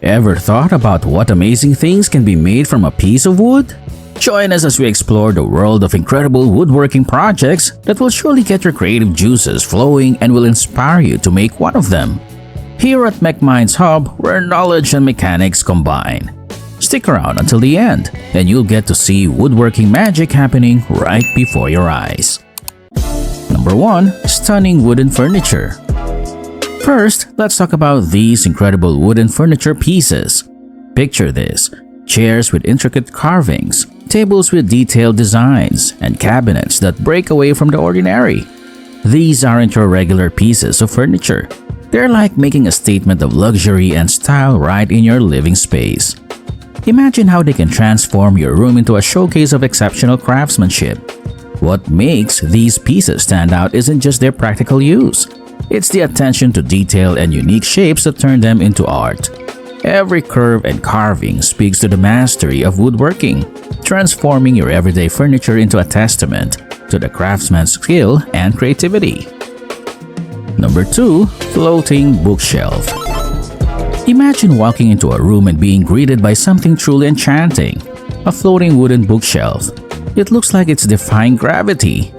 Ever thought about what amazing things can be made from a piece of wood? Join us as we explore the world of incredible woodworking projects that will surely get your creative juices flowing and will inspire you to make one of them. Here at MechMinshub, where knowledge and mechanics combine. Stick around until the end, and you'll get to see woodworking magic happening right before your eyes. Number 1. Stunning wooden furniture. First, let's talk about these incredible wooden furniture pieces. Picture this: chairs with intricate carvings, tables with detailed designs, and cabinets that break away from the ordinary. These aren't your regular pieces of furniture. They're like making a statement of luxury and style right in your living space. Imagine how they can transform your room into a showcase of exceptional craftsmanship. What makes these pieces stand out isn't just their practical use. It's the attention to detail and unique shapes that turn them into art. Every curve and carving speaks to the mastery of woodworking, transforming your everyday furniture into a testament to the craftsman's skill and creativity. Number 2. Floating bookshelf. Imagine walking into a room and being greeted by something truly enchanting. A floating wooden bookshelf. It looks like it's defying gravity.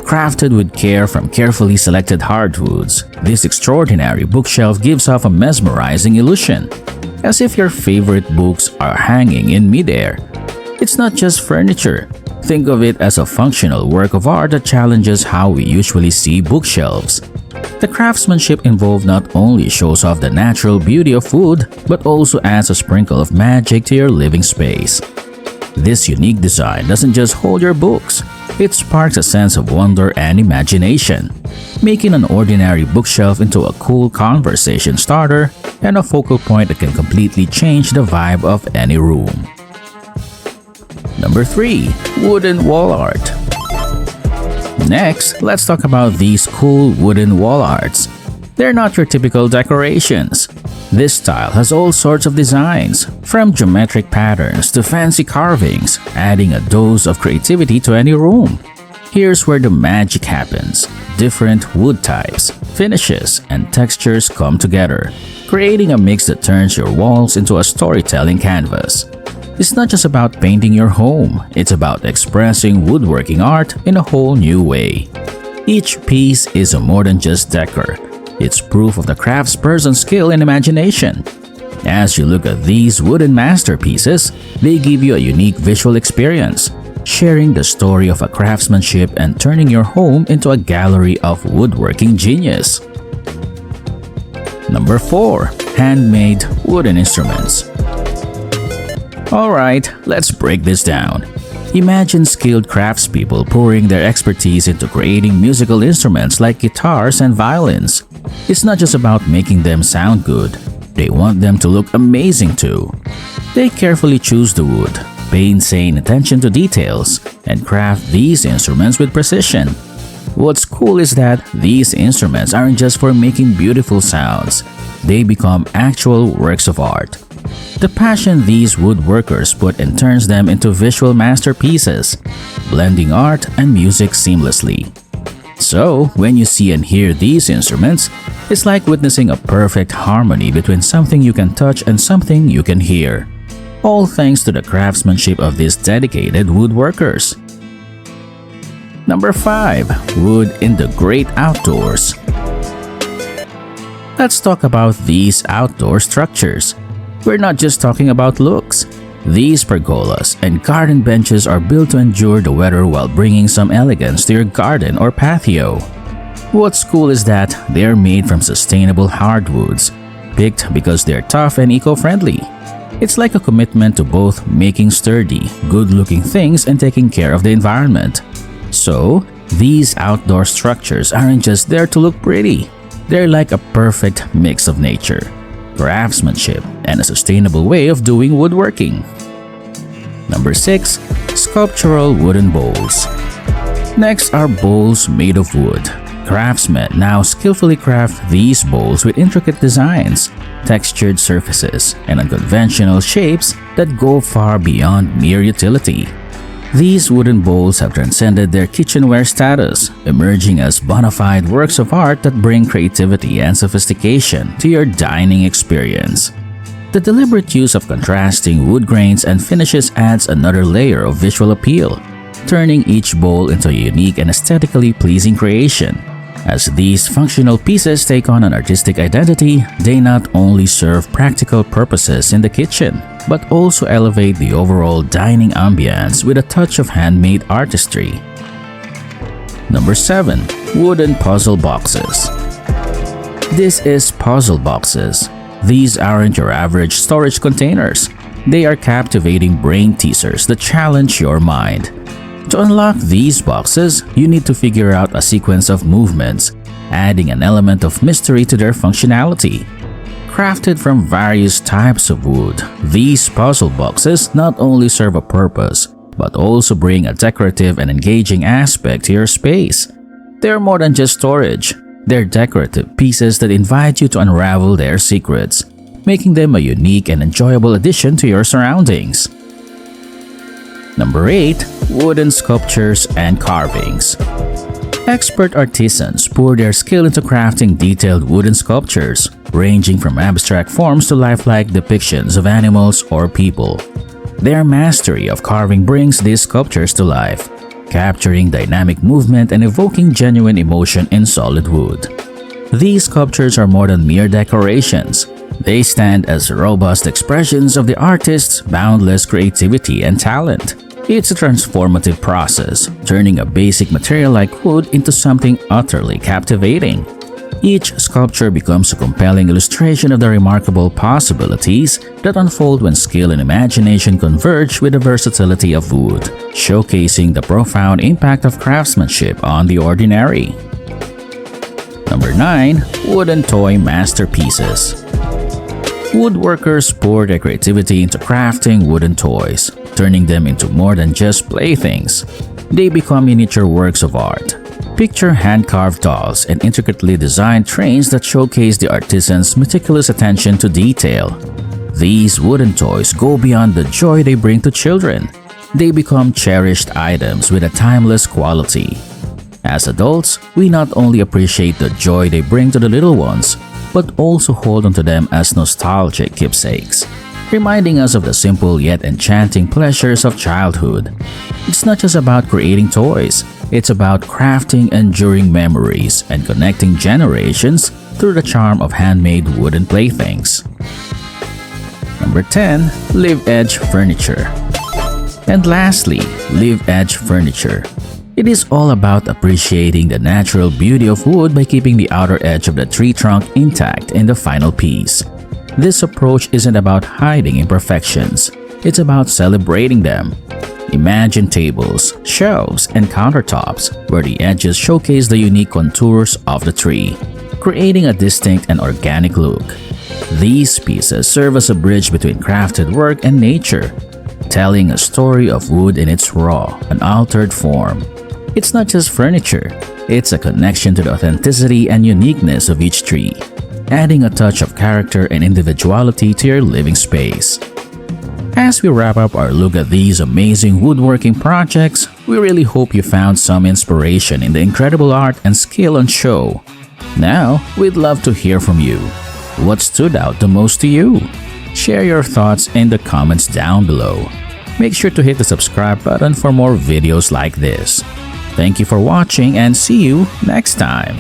Crafted with care from carefully selected hardwoods, this extraordinary bookshelf gives off a mesmerizing illusion, as if your favorite books are hanging in midair. It's not just furniture. Think of it as a functional work of art that challenges how we usually see bookshelves. The craftsmanship involved not only shows off the natural beauty of wood, but also adds a sprinkle of magic to your living space. This unique design doesn't just hold your books, it sparks a sense of wonder and imagination, making an ordinary bookshelf into a cool conversation starter and a focal point that can completely change the vibe of any room. Number 3. Wooden wall art. Next, let's talk about these cool wooden wall arts. They're not your typical decorations. This style has all sorts of designs, from geometric patterns to fancy carvings, adding a dose of creativity to any room. Here's where the magic happens. Different wood types, finishes, and textures come together, creating a mix that turns your walls into a storytelling canvas. It's not just about painting your home, it's about expressing woodworking art in a whole new way. Each piece is more than just decor. It's proof of the craftsperson's skill and imagination. As you look at these wooden masterpieces, they give you a unique visual experience, sharing the story of a craftsmanship and turning your home into a gallery of woodworking genius. Number 4. Handmade wooden instruments. Alright, let's break this down. Imagine skilled craftspeople pouring their expertise into creating musical instruments like guitars and violins. It's not just about making them sound good, they want them to look amazing too. They carefully choose the wood, pay insane attention to details, and craft these instruments with precision. What's cool is that these instruments aren't just for making beautiful sounds, they become actual works of art. The passion these woodworkers put in turns them into visual masterpieces, blending art and music seamlessly. So, when you see and hear these instruments, it's like witnessing a perfect harmony between something you can touch and something you can hear. All thanks to the craftsmanship of these dedicated woodworkers. Number 5. Wood in the great outdoors. Let's talk about these outdoor structures. We're not just talking about looks. These pergolas and garden benches are built to endure the weather while bringing some elegance to your garden or patio. What's cool is that they're made from sustainable hardwoods, picked because they're tough and eco-friendly. It's like a commitment to both making sturdy, good-looking things and taking care of the environment. So, these outdoor structures aren't just there to look pretty. They're like a perfect mix of nature, craftsmanship, and a sustainable way of doing woodworking. Number 6. Sculptural wooden bowls. Next are bowls made of wood. Craftsmen now skillfully craft these bowls with intricate designs, textured surfaces, and unconventional shapes that go far beyond mere utility. These wooden bowls have transcended their kitchenware status, emerging as bona fide works of art that bring creativity and sophistication to your dining experience. The deliberate use of contrasting wood grains and finishes adds another layer of visual appeal, turning each bowl into a unique and aesthetically pleasing creation. As these functional pieces take on an artistic identity, they not only serve practical purposes in the kitchen, but also elevate the overall dining ambience with a touch of handmade artistry. Number 7. Wooden puzzle boxes. This is puzzle boxes. These aren't your average storage containers. They are captivating brain teasers that challenge your mind. To unlock these boxes, you need to figure out a sequence of movements, adding an element of mystery to their functionality. Crafted from various types of wood, these puzzle boxes not only serve a purpose, but also bring a decorative and engaging aspect to your space. They're more than just storage. They're decorative pieces that invite you to unravel their secrets, making them a unique and enjoyable addition to your surroundings. Number 8. Wooden sculptures and carvings. Expert artisans pour their skill into crafting detailed wooden sculptures, ranging from abstract forms to lifelike depictions of animals or people. Their mastery of carving brings these sculptures to life, capturing dynamic movement and evoking genuine emotion in solid wood. These sculptures are more than mere decorations. They stand as robust expressions of the artist's boundless creativity and talent. It's a transformative process, turning a basic material like wood into something utterly captivating. Each sculpture becomes a compelling illustration of the remarkable possibilities that unfold when skill and imagination converge with the versatility of wood, showcasing the profound impact of craftsmanship on the ordinary. Number 9. Wooden toy masterpieces. Woodworkers pour their creativity into crafting wooden toys, turning them into more than just playthings. They become miniature works of art. Picture hand-carved dolls and intricately designed trains that showcase the artisan's meticulous attention to detail. These wooden toys go beyond the joy they bring to children. They become cherished items with a timeless quality. As adults, we not only appreciate the joy they bring to the little ones, but also hold onto them as nostalgic keepsakes, reminding us of the simple yet enchanting pleasures of childhood. It's not just about creating toys, it's about crafting enduring memories and connecting generations through the charm of handmade wooden playthings. Number 10. Live Edge Furniture. And lastly, Live Edge Furniture. It is all about appreciating the natural beauty of wood by keeping the outer edge of the tree trunk intact in the final piece. This approach isn't about hiding imperfections, it's about celebrating them. Imagine tables, shelves, and countertops where the edges showcase the unique contours of the tree, creating a distinct and organic look. These pieces serve as a bridge between crafted work and nature, telling a story of wood in its raw, unaltered form. It's not just furniture, it's a connection to the authenticity and uniqueness of each tree, adding a touch of character and individuality to your living space. As we wrap up our look at these amazing woodworking projects, we really hope you found some inspiration in the incredible art and skill on show. Now, we'd love to hear from you. What stood out the most to you? Share your thoughts in the comments down below. Make sure to hit the subscribe button for more videos like this. Thank you for watching and see you next time.